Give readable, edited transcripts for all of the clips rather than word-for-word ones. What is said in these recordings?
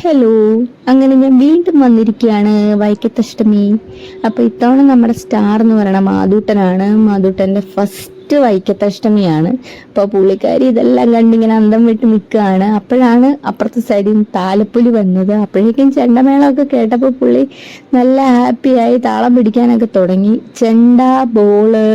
Hello. അങ്ങനെ ഞാൻ വീണ്ടും വന്നിരിക്കുകയാണ് വൈക്കത്തഷ്ടമി. അപ്പൊ ഇത്തവണ നമ്മുടെ സ്റ്റാർ എന്ന് പറയുന്ന മാധൂട്ടനാണ്. മാധൂട്ടന്റെ ഫസ്റ്റ് വൈക്കത്തഷ്ടമിയാണ്. അപ്പൊ പുള്ളിക്കാരി ഇതെല്ലാം കണ്ടിങ്ങനെ അന്തം വിട്ട് നിൽക്കുകയാണ്. അപ്പോഴാണ് അപ്പുറത്തെ സൈഡിൽ നിന്ന് താലപ്പൊലി വന്നത്. അപ്പോഴേക്കും ചെണ്ടമേളമൊക്കെ കേട്ടപ്പോൾ പുള്ളി നല്ല ഹാപ്പിയായി താളം പിടിക്കാനൊക്കെ തുടങ്ങി. ചെണ്ട, ബോള്,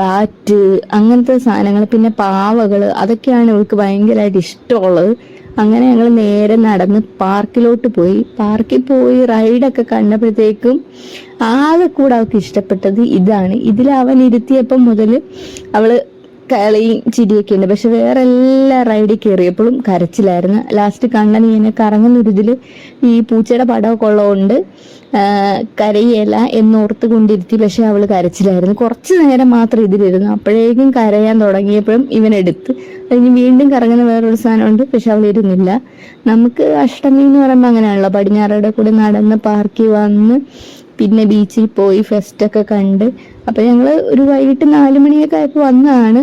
ബാറ്റ്, അങ്ങനത്തെ സാധനങ്ങൾ, പിന്നെ പാവകള്, അതൊക്കെയാണ് ഇവൾക്ക് ഭയങ്കരമായിട്ട് ഇഷ്ടമുള്ളത്. അങ്ങനെ ഞങ്ങൾ നേരെ നടന്ന് പാർക്കിലോട്ട് പോയി. പാർക്കിൽ പോയി റൈഡൊക്കെ കണ്ടപ്പോഴത്തേക്കും ആകെ കൂടെ അവൾക്ക് ഇഷ്ടപ്പെട്ടത് ഇതാണ്. ഇതിൽ അവൻ ഇരുത്തിയപ്പം മുതൽ അവള് കളിയും ചിരിയൊക്കെ ഉണ്ട്. പക്ഷെ വേറെ എല്ലാ റൈഡിൽ കയറിയപ്പോഴും കരച്ചിലായിരുന്നു. ലാസ്റ്റ് കണ്ണൻ ഇങ്ങനെ കറങ്ങുന്നൊരിതിൽ ഈ പൂച്ചയുടെ പടമൊക്കെ ഉള്ളതുകൊണ്ട് കരയല്ല എന്നോർത്ത് കൊണ്ടിരുത്തി. പക്ഷെ അവള് കരച്ചിലായിരുന്നു. കുറച്ച് നേരം മാത്രം ഇതിലിരുന്നു. അപ്പോഴേക്കും കരയാൻ തുടങ്ങിയപ്പോഴും ഇവനെടുത്ത് കഴിഞ്ഞ് വീണ്ടും കറങ്ങുന്ന വേറൊരു സാധനമുണ്ട്. പക്ഷെ അവൾ ഇരുന്നില്ല. നമുക്ക് അഷ്ടമി എന്ന് പറയുമ്പോൾ അങ്ങനെയാണല്ലോ, പടിഞ്ഞാറയുടെ കൂടെ നടന്ന് പാർക്കിൽ വന്ന് പിന്നെ ബീച്ചിൽ പോയി ഫെസ്റ്റൊക്കെ കണ്ട്. അപ്പൊ ഞങ്ങള് ഒരു വൈകിട്ട് 4 മണിയൊക്കെ ആയപ്പോൾ വന്നതാണ്.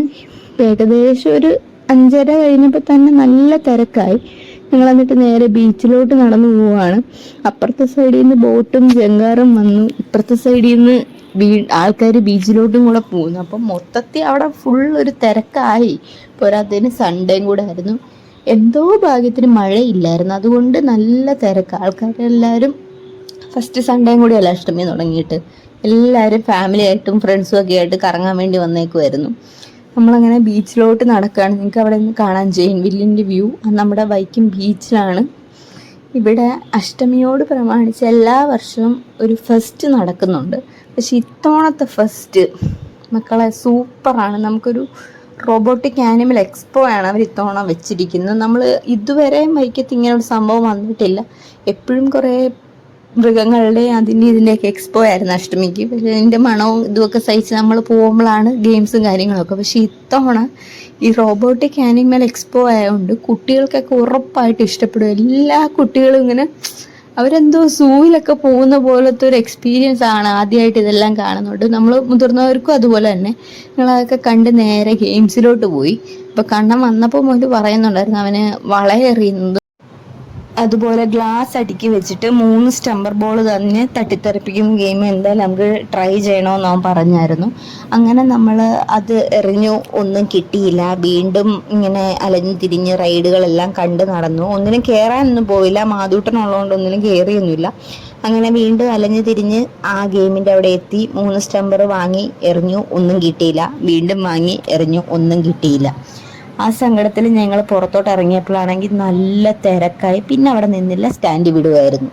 ഏകദേശം ഒരു 5:30 കഴിഞ്ഞപ്പോൾ തന്നെ നല്ല തിരക്കായി. ഞങ്ങൾ എന്നിട്ട് നേരെ ബീച്ചിലോട്ട് നടന്നു പോവാണ്. അപ്പുറത്തെ സൈഡിൽ നിന്ന് ബോട്ടും ജങ്കാറും വന്നു, ഇപ്പുറത്തെ സൈഡിൽ നിന്ന് ആൾക്കാർ ബീച്ചിലോട്ടും കൂടെ പോകുന്നു. അപ്പം മൊത്തത്തിൽ അവിടെ ഫുൾ ഒരു തിരക്കായി. പോരാത്തതിന് സൺഡേയും കൂടെ ആയിരുന്നു. എന്തോ ഭാഗ്യത്തിന് മഴയില്ലായിരുന്നു, അതുകൊണ്ട് നല്ല തിരക്ക്. ആൾക്കാരെല്ലാവരും ഫസ്റ്റ് സൺഡേയും കൂടിയല്ല അഷ്ടമി തുടങ്ങിയിട്ട്. എല്ലാവരും ഫാമിലി ആയിട്ടും ഫ്രണ്ട്സും ഒക്കെ ആയിട്ട് കറങ്ങാൻ വേണ്ടി വന്നേക്കുമായിരുന്നു. നമ്മളങ്ങനെ ബീച്ചിലോട്ട് നടക്കുകയാണ്. നിങ്ങൾക്ക് അവിടെ നിന്ന് കാണാൻ ജെയിൻ വില്ലിൻ്റെ വ്യൂ. നമ്മുടെ വൈക്കം ബീച്ചിലാണ്. ഇവിടെ അഷ്ടമിയോട് പ്രമാണിച്ച് എല്ലാ വർഷവും ഒരു ഫെസ്റ്റ് നടക്കുന്നുണ്ട്. പക്ഷെ ഇത്തവണത്തെ ഫെസ്റ്റ് മക്കളെ സൂപ്പറാണ്. നമുക്കൊരു റോബോട്ടിക് ആനിമൽ എക്സ്പോ ആണ് അവർ ഇത്തവണ വെച്ചിരിക്കുന്നത്. നമ്മൾ ഇതുവരെ വൈക്കത്ത് ഇങ്ങനെ ഒരു സംഭവം വന്നിട്ടില്ല. എപ്പോഴും കുറേ മൃഗങ്ങളുടെ ഇതിൻ്റെയൊക്കെ എക്സ്പോ ആയിരുന്നു അഷ്ടമിക്ക്. പക്ഷെ അതിൻ്റെ മണവും ഇതുമൊക്കെ സഹിച്ച് നമ്മൾ പോകുമ്പോഴാണ് ഗെയിംസും കാര്യങ്ങളൊക്കെ. പക്ഷെ ഇത്തവണ ഈ റോബോട്ടിക് ആനിമൽ എക്സ്പോ ആയതുകൊണ്ട് കുട്ടികൾക്കൊക്കെ ഉറപ്പായിട്ട് ഇഷ്ടപ്പെടും. എല്ലാ കുട്ടികളും ഇങ്ങനെ അവരെന്തോ സൂവിലൊക്കെ പോകുന്ന പോലത്തെ ഒരു എക്സ്പീരിയൻസ് ആണ്. ആദ്യമായിട്ട് ഇതെല്ലാം കാണുന്നുണ്ട്. നമ്മൾ മുതിർന്നവർക്കും അതുപോലെ തന്നെ. ഞങ്ങളതൊക്കെ കണ്ട് നേരെ ഗെയിംസിലോട്ട് പോയി. ഇപ്പം കണ്ണൻ വന്നപ്പോൾ മുതൽ പറയുന്നുണ്ടായിരുന്നു അവന് വളയെറിയുന്നത്, അതുപോലെ ഗ്ലാസ് അടുക്കി വെച്ചിട്ട് 3 സ്റ്റംബർ ബോൾ തന്നെ തട്ടിത്തെറിപ്പിക്കുന്ന ഗെയിം എന്തായാലും നമുക്ക് ട്രൈ ചെയ്യണമെന്ന് അവൻ പറഞ്ഞായിരുന്നു. അങ്ങനെ നമ്മൾ അത് എറിഞ്ഞു, ഒന്നും കിട്ടിയില്ല. വീണ്ടും ഇങ്ങനെ അലഞ്ഞു തിരിഞ്ഞ് റൈഡുകളെല്ലാം കണ്ട് നടന്നു. ഒന്നിനും കയറാനൊന്നും പോയില്ല, മാതൂട്ടനുള്ളതുകൊണ്ട് ഒന്നിനും കയറിയൊന്നുമില്ല. അങ്ങനെ വീണ്ടും അലഞ്ഞു തിരിഞ്ഞ് ആ ഗെയിമിൻ്റെ അവിടെ എത്തി. 3 സ്റ്റംബർ വാങ്ങി എറിഞ്ഞു, ഒന്നും കിട്ടിയില്ല. വീണ്ടും വാങ്ങി എറിഞ്ഞു, ഒന്നും കിട്ടിയില്ല. ആ സങ്കടത്തിൽ ഞങ്ങൾ പുറത്തോട്ട് ഇറങ്ങിയപ്പോഴാണെങ്കിൽ നല്ല തിരക്കായി. പിന്നെ അവിടെ നിന്നില്ല, സ്റ്റാൻഡ് വിടുമായിരുന്നു.